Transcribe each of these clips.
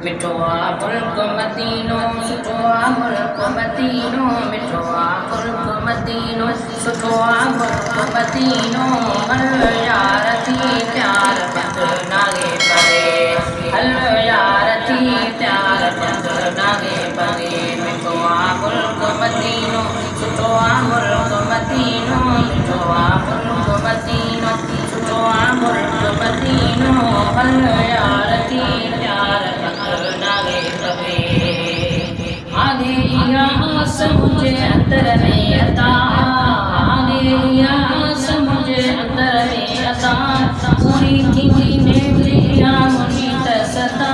मिठोआ मुल्क मदीनो सुठोआ मुल्क मदीनो मिठोआ मुल्क मदीनो सुठोआ मुल्क मदीनो हल यार थी प्यार बंद नागे परे हल यार थी प्यार बंद नागे परे मिठोआ मुल्क मदीनो सुठोआ मुल्क मदीनो मिठोआ मुल्क मदीनो सुठोआ मुल्क मदीनो हल यार थी प्यार आगे यास मुझे अंदर में अता आगे यास मुझे अंदर में अता पूरी थी ने प्रिया मुझी तसता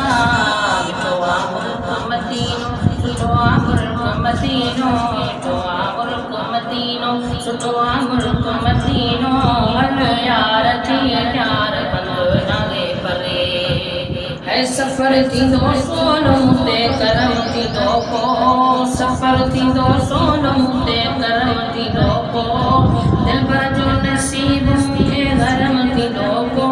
मिठोआ मुल्क मदीनो सुठोआ मुल्क मदीनो मिठोआ मुल्क मदीनो सुठोआ मुल्क मदीनो हल यार थी प्यार बंद नागे परे है सफर थी दो सोनो मुते करम थी दो को सफर थी दो सोनो मुते करम थी दो को दिल भर जो नसीब के धर्म थी दो को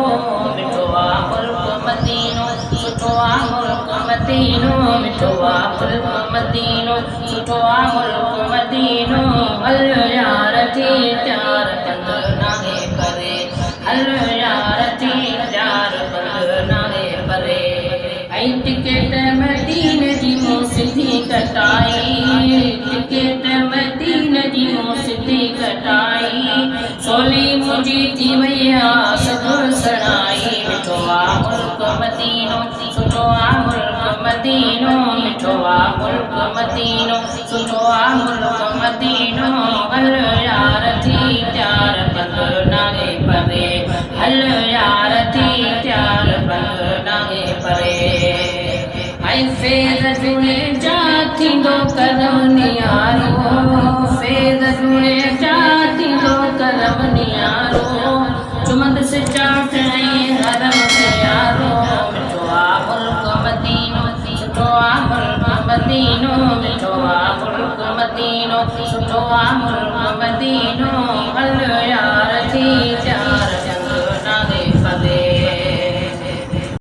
मिठोआ मुल्क मदीनो सुठोआ मुल्क मदीनो मिठोआ मुल्क मदीनो सुठोआ मुल्क मदीनो हल यार थी प्यार बंद नागे परे हल यार थी प्यार बंद नागे परे टिकट मदीने जी मुंसिदी कटाई टिकट मदीने जी मुंसिदी कटाई सोली मुझी थी मैया सब सड़ाई मिठोआ मुल्क मदीनो सुठोआ मुल्क मदीनो मिठोआ मुल्क मदीनो सुठोआ मुल्क मदीनो हल यार थी प्यार बंद नागे परे हल यार थी प्यार बंद नागे परे फेर जुड़े जाती दो कदम नियारो फेर जुड़े जाती दो कदम नियारो चुमद से चाटे हरम से यारो मिठोआ मुल्क मदीनो सुठोआ मुल्क मदीनो मिठोआ मुल्क मदीनो सुठोआ मुल्क मदीनो